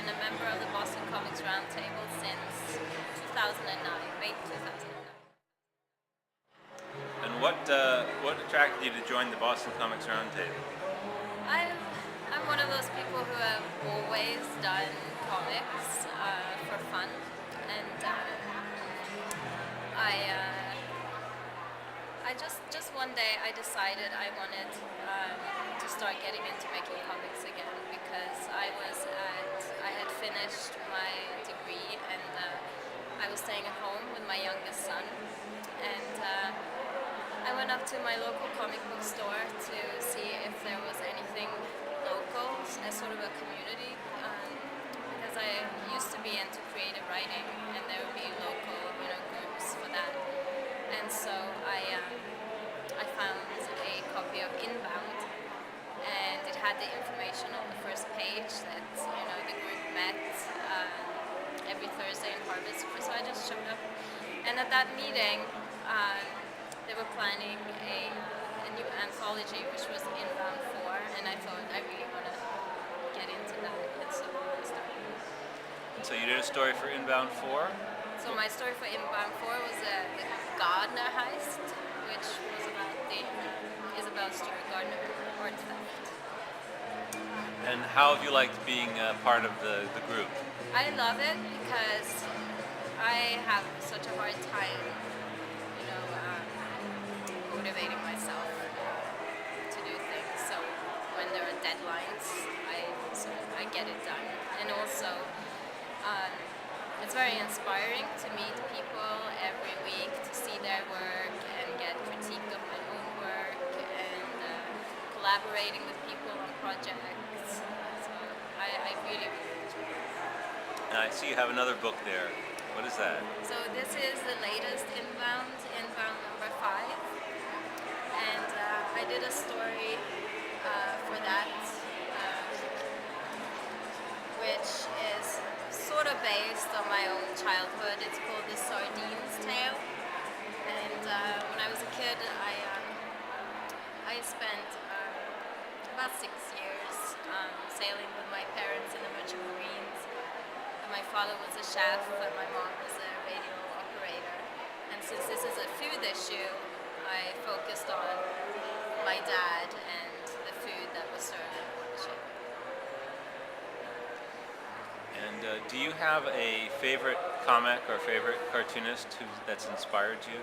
been a member of the Boston Comics Roundtable since 2009, May 2009. And what attracted you to join the Boston Comics Roundtable? I'm one of those people who have always done comics for fun, and I just one day I decided I wanted to start getting into making comics again, because I had finished my degree, and I was staying at home with my youngest son, and I went up to my local comic book store to see if there was anything local as sort of a community, because I used to be into creative writing, and there would be local groups for that. And so I found a copy of Inbound, and it had the information on the first page that the group met every Thursday in Harvest. So I just showed up, and at that meeting they were planning a new anthology, which was Inbound 4, and I thought I really want to get into that, and so I started. So you did a story for Inbound 4? So my story for Inbound 4 was the Gardner heist, which was about the Isabel Stewart Gardner art theft. And how have you liked being part of the group? I love it because I have such a hard time, motivating myself to do things. So when there are deadlines, I get it done, and also it's very inspiring to meet people every week, to see their work and get critique of my own work, and collaborating with people on projects. So I really enjoy it. And I see you have another book there. What is that? So this is the latest Inbound number 5. And I did a story for that, which is sort of based on my own childhood. It's called The Sardines Tale. And when I was a kid, I spent about 6 years sailing with my parents in the Merchant Marines. And my father was a chef, and my mom was a radio operator. And since this is a food issue, I focused on my dad and the food that was served on the ship. And do you have a favorite comic or favorite cartoonist that's inspired you?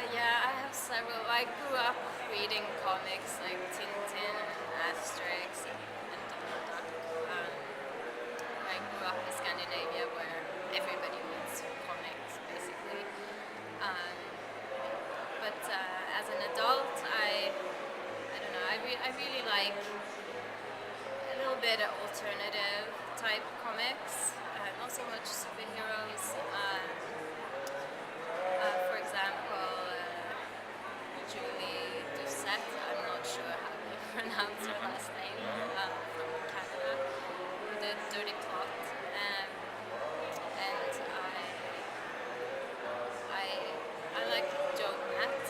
Yeah, I have several. I grew up reading comics like Tintin and Asterix and Donald Duck. I grew up in Scandinavia, where everybody reads comics, basically. But as an adult, I don't know. I really like a little bit of alternative type comics, not so much superheroes. For example, Julie Doucette, I'm not sure how to pronounce her last name, from Canada, who did Dirty Plot. And I like Joe Matt.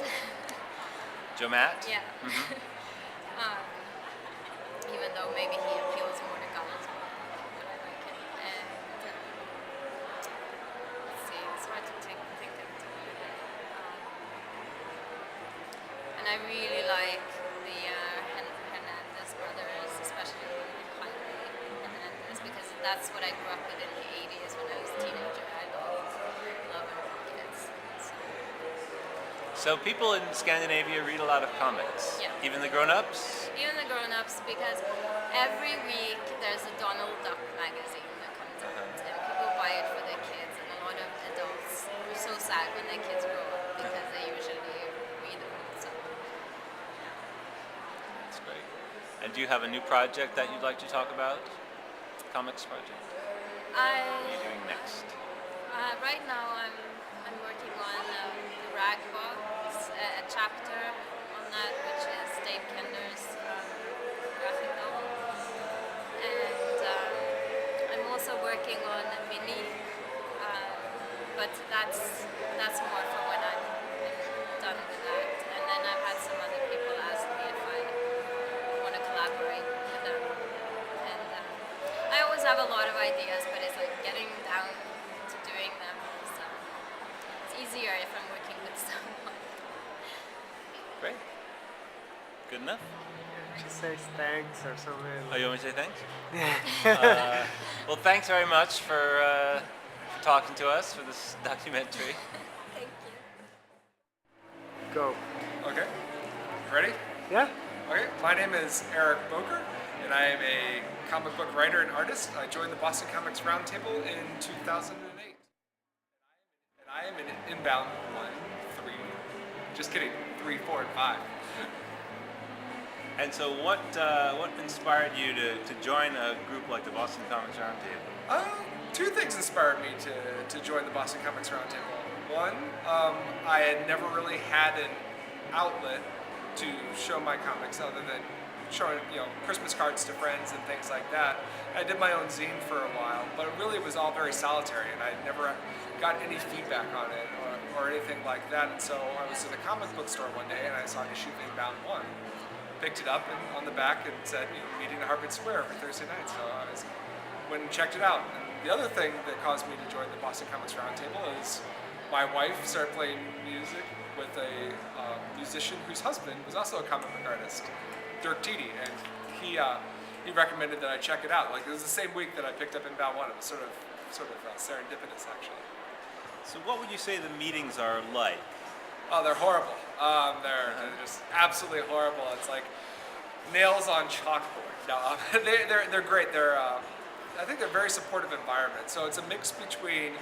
Joe Matt? Yeah. Mm-hmm. Even though maybe he appeals more to guys, but I like him. And let's see, it's hard to think of two. And I really like the Hernandez brothers, especially Jaime Hernandez, because that's what I grew up with in the 80s when I was a teenager. I love kids. So people in Scandinavia read a lot of comics? Yeah. Even the grown-ups? Even the grown-ups, because every week there's a Donald Duck magazine that comes out, and people buy it for their kids, and a lot of adults are so sad when their kids grow up because they usually read them. So. That's great. And do you have a new project that you'd like to talk about? Comics project? What are you doing next? Right now I'm working on the Rag Box, a chapter on that, which is Dave Kender's graphic novel. And I'm also working on a mini, but that's more for when I'm done with that. And then I've had some other people ask me if I want to collaborate with them. And have a lot of ideas, but it's like getting down to doing them. So it's easier if I'm working with someone. Great. Good enough? She says thanks or something. Oh, you want me to say thanks? Yeah. Well, thanks very much for talking to us for this documentary. Thank you. Go. Okay. Ready? Yeah? Okay. My name is Eric Boeker, and I am a comic book writer and artist. I joined the Boston Comics Roundtable in 2008. And I am in Inbound 1, 3, just kidding, 3, 4, and 5. And so what inspired you to join a group like the Boston Comics Roundtable? Two things inspired me to join the Boston Comics Roundtable. One, I had never really had an outlet to show my comics other than showing, Christmas cards to friends and things like that. I did my own zine for a while, but it really was all very solitary, and I never got any feedback on it or anything like that. And so I was at a comic book store one day, and I saw an issue of Inbound 1. Picked it up and on the back and said, meeting at Harvard Square every Thursday night. So I went and checked it out. And the other thing that caused me to join the Boston Comics Roundtable is my wife started playing music with a musician whose husband was also a comic book artist, Dirk Tiede, and he recommended that I check it out. Like, it was the same week that I picked up Inbound 1. It was sort of serendipitous, actually. So what would you say the meetings are like? Oh, they're horrible. They're just absolutely horrible. It's like nails on chalkboard. No, they're great. I think they're a very supportive environment. So it's a mix between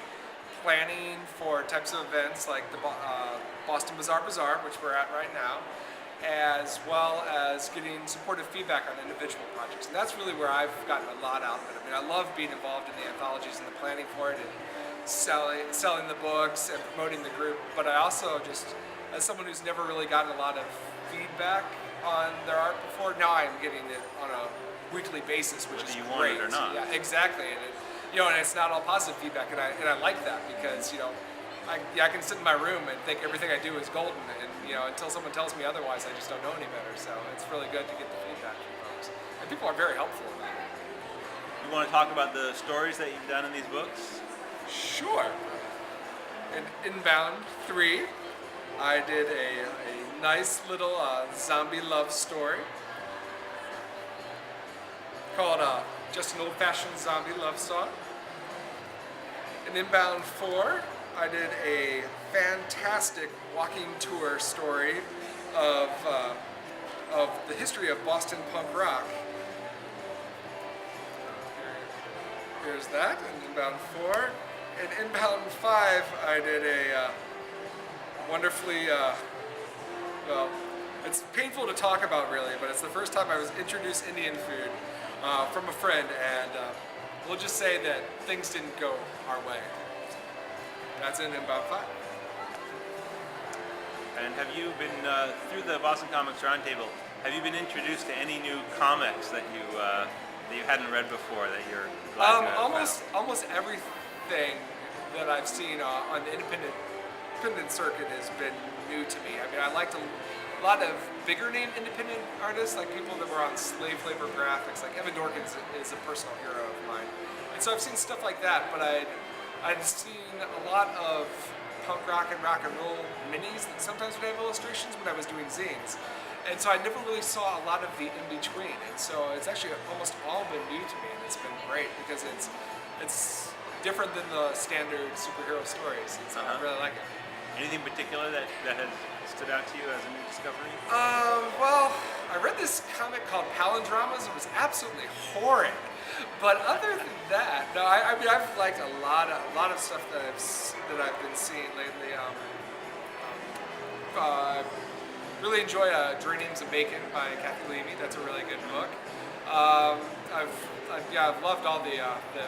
planning for types of events like the Boston Bazaar, which we're at right now, as well as getting supportive feedback on individual projects. And that's really where I've gotten a lot out of it. I mean, I love being involved in the anthologies and the planning for it, and selling the books and promoting the group, but I also just, as someone who's never really gotten a lot of feedback on their art before, now I'm getting it on a weekly basis, which is you great. Want it or not. Yeah, exactly, and and it's not all positive feedback, and I like that because I can sit in my room and think everything I do is golden, and until someone tells me otherwise, I just don't know any better. So it's really good to get the feedback from folks, and people are very helpful about it. You want to talk about the stories that you've done in these books? Sure. In Inbound 3, I did a nice little zombie love story called Just an Old-Fashioned Zombie Love Song. In Inbound 4, I did a fantastic walking tour story of the history of Boston punk rock. Here's that in Inbound 4. In Inbound 5, I did a wonderfully, it's painful to talk about really, but it's the first time I was introduced Indian food from a friend, and we'll just say that things didn't go our way. That's in Inbound 5. And have you been, through the Boston Comics Roundtable, have you been introduced to any new comics that you hadn't read before that you're glad to have almost everything that I've seen on the independent circuit has been new to me. I mean, I liked a lot of bigger name independent artists, like people that were on slave labor graphics, like Evan Dorkins is a personal hero of mine. And so I've seen stuff like that, but I'd seen a lot of punk rock and roll minis that sometimes would have illustrations when I was doing zines. And so I never really saw a lot of the in-between. And so it's actually almost all been new to me, and it's been great because it's different than the standard superhero stories. And so I really like it. Anything particular that has stood out to you as a new discovery? Well, I read this comic called Palindromas. It was absolutely horrid. But other than that, no, I mean, I've liked a lot of stuff that I've been seeing lately. Really enjoy Geraniums and Bacon by Kathy Levy. That's a really good book. I've loved all the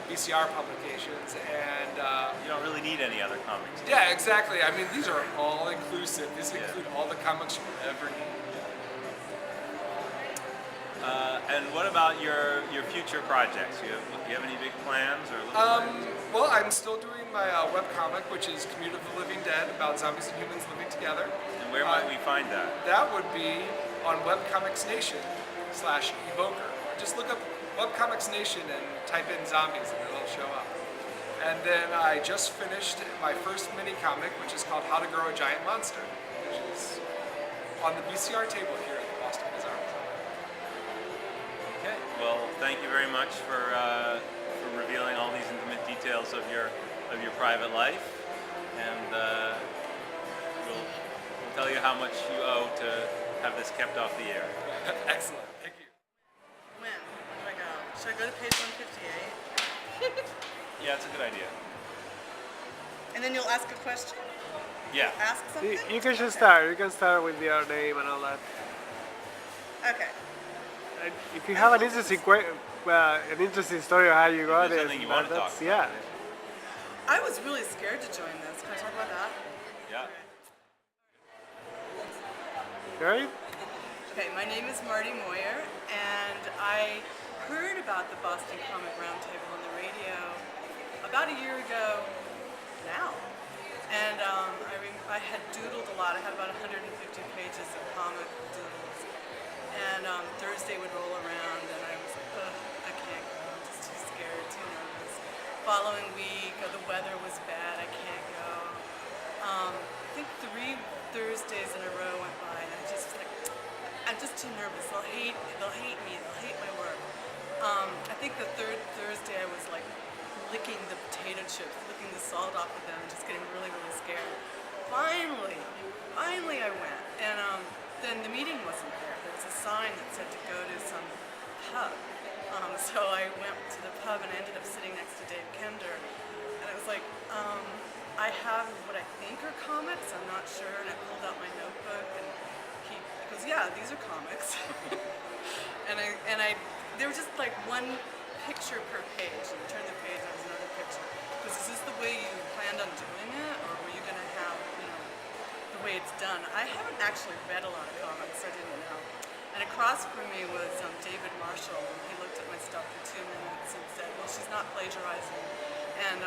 VCR publications, and you don't really need any other comics. Yeah, exactly. I mean, these are all inclusive. These include all the comics you'll ever need. And what about your future projects? Do you have any big plans or little plans? Well, I'm still doing my webcomic, which is Commute of the Living Dead, about zombies and humans living together. And where might we find that? That would be on webcomicsnation.com/eboker. Just look up Book Comics Nation and type in zombies and it'll show up. And then I just finished my first mini comic, which is called How to Grow a Giant Monster, which is on the BCR table here at the Boston Bazaar. Okay. Well, thank you very much for revealing all these intimate details of your private life, and we'll tell you how much you owe to have this kept off the air. Excellent. Thank you. When? Oh my god. Should I go to page 158? Yeah, it's a good idea. And then you'll ask a question? Yeah. Ask something? You can just start. You can start with your name and all that. Okay. And if you have an interesting an interesting story of how you got there's it, something you want to talk that's- about. yeah. I was really scared to join this. Can I talk about that? Yeah. Right? Okay, my name is Martha Moyer, and I heard about the Boston Comic Roundtable on the radio about a year ago now. And I had doodled a lot. I had about 150 pages of comic doodles. And Thursday would roll around, and I was like, ugh, I can't go. I'm just too scared, too nervous. Following week, the weather was bad. I can't go. I think 3 Thursdays in a row went by, and I just was like, I'm just too nervous. They'll hate me. They'll hate my work. I think the 3rd Thursday I was like licking the potato chips, licking the salt off of them, and just getting really, really scared. Finally I went, and then the meeting wasn't there. There was a sign that said to go to some pub. So I went to the pub and I ended up sitting next to Dave Kender, and I was like, I have what I think are comics. I'm not sure, and I pulled out my notebook, and he goes, yeah, these are comics. and they were just like one picture per page, and you turn the page and there was another picture. Because is this the way you planned on doing it, or were you going to have, the way it's done? I haven't actually read a lot of comics, I didn't know. And across from me was David Marshall, and he looked at my stuff for 2 minutes and said, well, she's not plagiarizing, and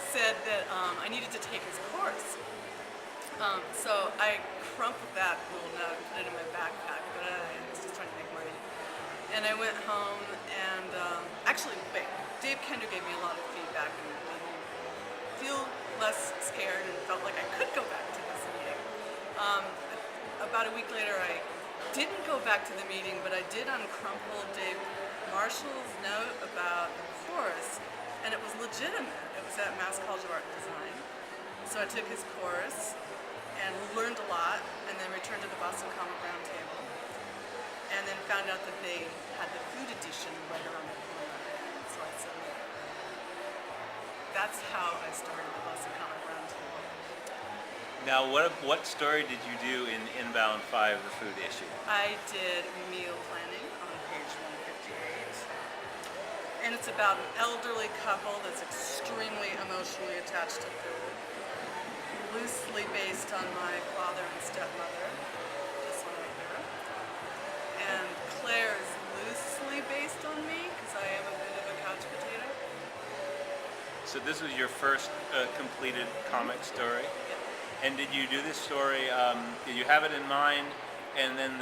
said that I needed to take his course. So I crumpled that little note and put it in my backpack, but I was just trying to make money. And I went home and, Dave Kender gave me a lot of feedback and made me feel less scared and felt like I could go back to this meeting. About a week later, I didn't go back to the meeting, but I did uncrumple Dave Marshall's note about the course, and it was legitimate. It was at Mass College of Art and Design. So I took his course and learned a lot, and then returned to the Boston Comic Roundtable, and then found out that they had the food edition right around the corner. So I said, that's how I started the Boston Comic Roundtable. Now, what story did you do in Inbound 5, the food issue? I did meal planning on page 158, and it's about an elderly couple that's extremely emotionally attached to food, loosely based on my father and stepmother, this one right here, and Claire's loosely based on me because I am a bit of a couch potato. So this was your first completed comic story? Yeah. And did you do this story, did you have it in mind, and then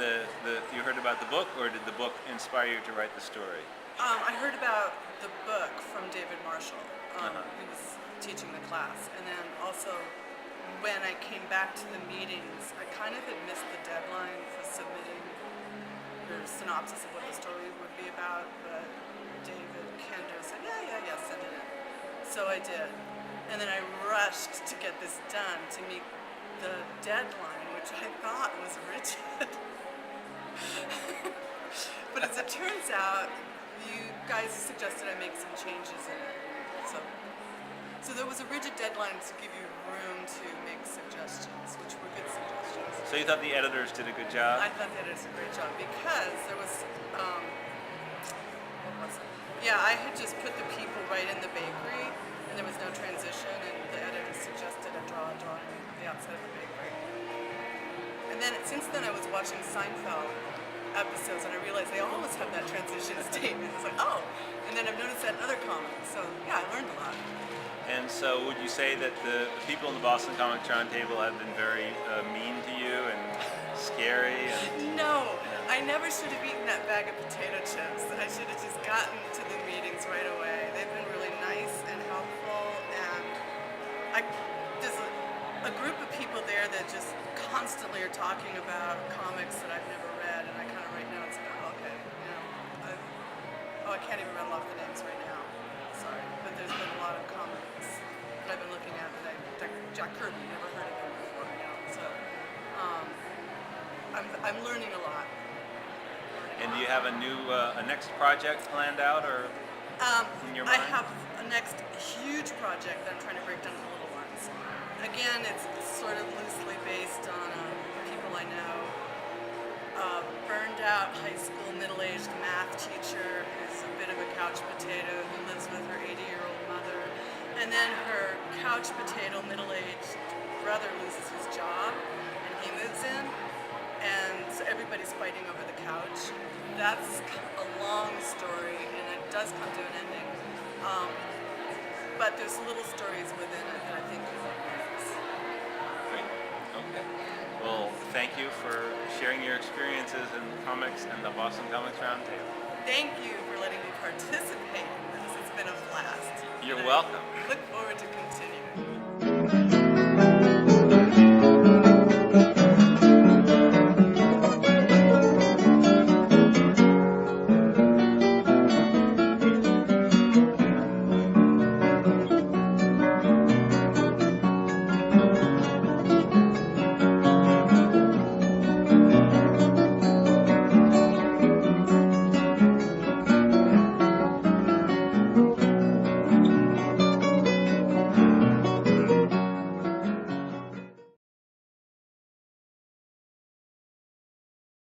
you heard about the book, or did the book inspire you to write the story? I heard about the book from David Marshall. He was teaching the class, and then also when I came back to the meetings, I kind of had missed the deadline for submitting your synopsis of what the story would be about, but David Kender said, yeah, send it in. So I did. And then I rushed to get this done to meet the deadline, which I thought was rigid. But as it turns out, you guys suggested I make some changes in it. So there was a rigid deadline to give you room to make suggestions, which were good suggestions. So you thought the editors did a good job? I thought that is a great job because there was, what was it? Yeah, I had just put the people right in the bakery, and there was no transition, and the editor suggested I draw a drawing of the outside of the bakery. And then since then I was watching Seinfeld episodes, and I realized they always have that transition statement. It's like, oh, and then I've noticed that in other comics. So yeah, I learned a lot. And so would you say that the people in the Boston Comics Roundtable have been very mean to you and scary? And, No, I never should have eaten that bag of potato chips. I should have just gotten to the meetings right away. They've been really nice and helpful, and there's a group of people there that just constantly are talking about comics that I've never read, and I kind of right now it's like, oh, okay, you know, I can't even rattle off the names right now. Sorry, but there's been a lot of comics that I've been looking at that Jack Kirby, never heard of him before, you know. So I'm learning a lot. And do you have a next project planned out or in your mind? I have a next huge project that I'm trying to break down to little ones. Again, it's sort of loosely based on people I know. Burned out high school middle-aged math teacher who's a bit of a couch potato who lives with her 80-year-old mother. And then her couch potato middle-aged brother loses his job and he moves in. And so everybody's fighting over the couch. That's a long story, and it does come to an ending. But there's little stories within it that I think you'll like. Great. Okay. Well, thank you for sharing your experiences in comics and the Boston Comics Roundtable. Thank you for letting me participate in this. It's been a blast. You're And welcome. I look forward to continuing.